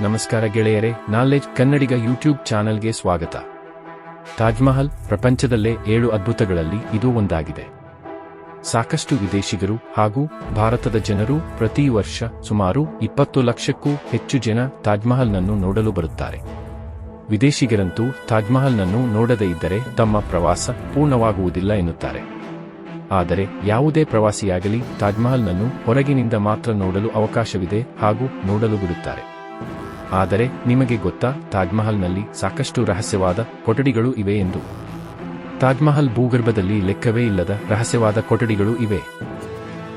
ನಮಸ್ಕಾರ ಗೆಳೆಯರೇ, ನಾಲೆಜ್ ಕನ್ನಡಿಗ ಯೂಟ್ಯೂಬ್ ಚಾನೆಲ್ಗೆ ಸ್ವಾಗತ. ತಾಜ್ಮಹಲ್ ಪ್ರಪಂಚದಲ್ಲೇ 7 ಅದ್ಭುತಗಳಲ್ಲಿ ಇದು ಒಂದಾಗಿದೆ. ಸಾಕಷ್ಟು ವಿದೇಶಿಗರು ಹಾಗೂ ಭಾರತದ ಜನರು ಪ್ರತಿ ವರ್ಷ ಸುಮಾರು 20 ಲಕ್ಷಕ್ಕೂ ಹೆಚ್ಚು ಜನ ತಾಜ್ಮಹಲ್ನನ್ನು ನೋಡಲು ಬರುತ್ತಾರೆ. ವಿದೇಶಿಗರಂತೂ ತಾಜ್ಮಹಲ್ನನ್ನು ನೋಡದೇ ಇದ್ದರೆ ತಮ್ಮ ಪ್ರವಾಸ ಪೂರ್ಣವಾಗುವುದಿಲ್ಲ ಎನ್ನುತ್ತಾರೆ. ಆದರೆ ಯಾವುದೇ ಪ್ರವಾಸಿಯಾಗಲಿ ತಾಜ್ಮಹಲ್ನನ್ನು ಹೊರಗಿನಿಂದ ಮಾತ್ರ ನೋಡಲು ಅವಕಾಶವಿದೆ ಹಾಗೂ ನೋಡಲು ಬಿಡುತ್ತಾರೆ. ಆದರೆ ನಿಮಗೆ ಗೊತ್ತಾ, ತಾಜ್ಮಹಲ್ನಲ್ಲಿ ಸಾಕಷ್ಟು ರಹಸ್ಯವಾದ ಕೊಠಡಿಗಳು ಇವೆ ಎಂದು? ತಾಜ್ಮಹಲ್ ಭೂಗರ್ಭದಲ್ಲಿ ಲೆಕ್ಕವೇ ಇಲ್ಲದ ರಹಸ್ಯವಾದ ಕೊಠಡಿಗಳು ಇವೆ.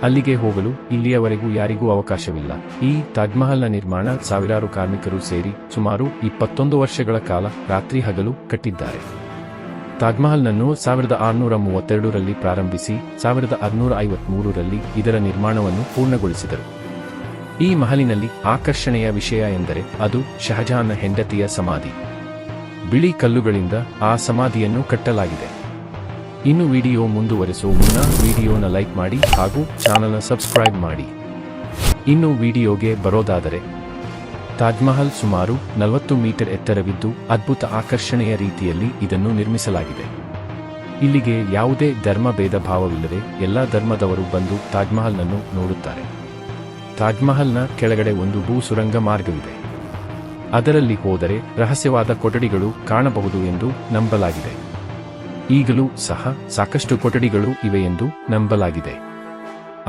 ಅಲ್ಲಿಗೆ ಹೋಗಲು ಇಲ್ಲಿಯವರೆಗೂ ಯಾರಿಗೂ ಅವಕಾಶವಿಲ್ಲ. ಈ ತಾಜ್ಮಹಲ್ನ ನಿರ್ಮಾಣ ಸಾವಿರಾರು ಕಾರ್ಮಿಕರು ಸೇರಿ ಸುಮಾರು 21 ವರ್ಷಗಳ ಕಾಲ ರಾತ್ರಿ ಹಗಲು ಕಟ್ಟಿದ್ದಾರೆ. ತಾಜ್ಮಹಲ್ನನ್ನು 1632ರಲ್ಲಿ ಪ್ರಾರಂಭಿಸಿ 1653ರಲ್ಲಿ ಇದರ ನಿರ್ಮಾಣವನ್ನು ಪೂರ್ಣಗೊಳಿಸಿದರು. ಈ ಮಹಲಿನಲ್ಲಿ ಆಕರ್ಷಣೆಯ ವಿಷಯ ಎಂದರೆ ಅದು ಶಹಜಹಾನ್ನ ಹೆಂಡತಿಯ ಸಮಾಧಿ. ಬಿಳಿ ಕಲ್ಲುಗಳಿಂದ ಆ ಸಮಾಧಿಯನ್ನು ಕಟ್ಟಲಾಗಿದೆ. ಇನ್ನು ವಿಡಿಯೋ ಮುಂದುವರೆಸುವ ಮುನ್ನ ವಿಡಿಯೋನ ಲೈಕ್ ಮಾಡಿ ಹಾಗೂ ಚಾನಲ್ನ ಸಬ್ಸ್ಕ್ರೈಬ್ ಮಾಡಿ. ಇನ್ನು ವಿಡಿಯೋಗೆ ಬರೋದಾದರೆ, ತಾಜ್ಮಹಲ್ ಸುಮಾರು 40 ಮೀಟರ್ ಎತ್ತರವಿದ್ದು ಅದ್ಭುತ ಆಕರ್ಷಣೆಯ ರೀತಿಯಲ್ಲಿ ಇದನ್ನು ನಿರ್ಮಿಸಲಾಗಿದೆ. ಇಲ್ಲಿಗೆ ಯಾವುದೇ ಧರ್ಮ ಭೇದ ಭಾವವಿಲ್ಲದೆ ಎಲ್ಲ ಧರ್ಮದವರು ಬಂದು ತಾಜ್ಮಹಲ್ನನ್ನು ನೋಡುತ್ತಾರೆ. ತಾಜ್ಮಹಲ್ನ ಕೆಳಗಡೆ ಒಂದು ಭೂ ಸುರಂಗ ಮಾರ್ಗವಿದೆ. ಅದರಲ್ಲಿ ಹೋದರೆ ರಹಸ್ಯವಾದ ಕೊಠಡಿಗಳು ಕಾಣಬಹುದು ಎಂದು ನಂಬಲಾಗಿದೆ. ಈಗಲೂ ಸಹ ಸಾಕಷ್ಟು ಕೊಠಡಿಗಳು ಇವೆ ಎಂದು ನಂಬಲಾಗಿದೆ.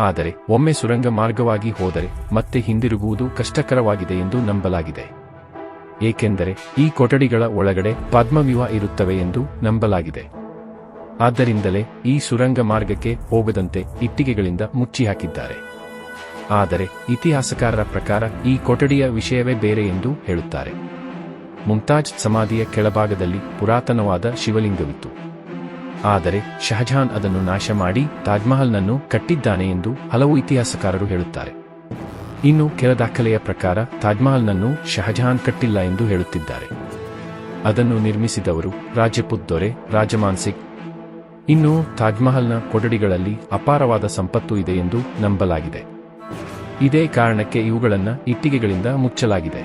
ಆದರೆ ಒಮ್ಮೆ ಸುರಂಗ ಮಾರ್ಗವಾಗಿ ಹೋದರೆ ಮತ್ತೆ ಹಿಂದಿರುಗುವುದು ಕಷ್ಟಕರವಾಗಿದೆ ಎಂದು ನಂಬಲಾಗಿದೆ. ಏಕೆಂದರೆ ಈ ಕೊಠಡಿಗಳ ಒಳಗಡೆ ಪದ್ಮವ್ಯೂಹ ಇರುತ್ತವೆ ಎಂದು ನಂಬಲಾಗಿದೆ. ಆದ್ದರಿಂದಲೇ ಈ ಸುರಂಗ ಮಾರ್ಗಕ್ಕೆ ಹೋಗದಂತೆ ಇಟ್ಟಿಗೆಗಳಿಂದ ಮುಚ್ಚಿ ಹಾಕಿದ್ದಾರೆ. ಆದರೆ ಇತಿಹಾಸಕಾರರ ಪ್ರಕಾರ ಈ ಕೊಠಡಿಯ ವಿಷಯವೇ ಬೇರೆ ಎಂದು ಹೇಳುತ್ತಾರೆ. ಮುಮ್ತಾಜ್ ಸಮಾಧಿಯ ಕೆಳಭಾಗದಲ್ಲಿ ಪುರಾತನವಾದ ಶಿವಲಿಂಗವಿತ್ತು. ಆದರೆ ಶಹಜಹಾನ್ ಅದನ್ನು ನಾಶ ಮಾಡಿ ತಾಜ್ಮಹಲ್ನನ್ನು ಕಟ್ಟಿದ್ದಾನೆ ಎಂದು ಹಲವು ಇತಿಹಾಸಕಾರರು ಹೇಳುತ್ತಾರೆ. ಇನ್ನು ಕೆಲ ದಾಖಲೆಯ ಪ್ರಕಾರ ತಾಜ್ಮಹಲ್ನನ್ನು ಶಹಜಹಾನ್ ಕಟ್ಟಿಲ್ಲ ಎಂದು ಹೇಳುತ್ತಿದ್ದಾರೆ. ಅದನ್ನು ನಿರ್ಮಿಸಿದವರು ರಾಜಪೂತ್ ದೊರೆ ರಾಜಮಾನ್ ಸಿಂಗ್. ಇನ್ನು ತಾಜ್ಮಹಲ್ನ ಕೊಠಡಿಗಳಲ್ಲಿ ಅಪಾರವಾದ ಸಂಪತ್ತು ಇದೆ ಎಂದು ನಂಬಲಾಗಿದೆ. ಇದೇ ಕಾರಣಕ್ಕೆ ಇವುಗಳನ್ನು ಇಟ್ಟಿಗೆಗಳಿಂದ ಮುಚ್ಚಲಾಗಿದೆ.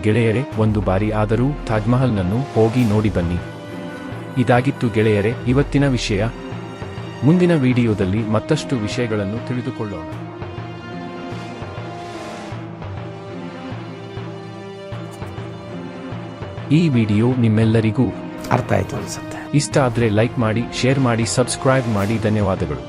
ಗೆಳೆಯರೇ, ಒಂದು ಬಾರಿ ಆದರೂ ತಾಜ್ಮಹಲ್ನನ್ನು ಹೋಗಿ ನೋಡಿ ಬನ್ನಿ. ಇದಾಗಿತ್ತು ಗೆಳೆಯರೇ ಇವತ್ತಿನ ವಿಷಯ. ಮುಂದಿನ ವಿಡಿಯೋದಲ್ಲಿ ಮತ್ತಷ್ಟು ವಿಷಯಗಳನ್ನು ತಿಳಿದುಕೊಳ್ಳೋಣ. ಈ ವಿಡಿಯೋ ನಿಮ್ಮೆಲ್ಲರಿಗೂ ಅರ್ಥ ಆಯ್ತು ಅನ್ಸುತ್ತೆ. ಇಷ್ಟ ಆದ್ರೆ ಲೈಕ್ ಮಾಡಿ, ಶೇರ್ ಮಾಡಿ, ಸಬ್ಸ್ಕ್ರೈಬ್ ಮಾಡಿ. ಧನ್ಯವಾದಗಳು.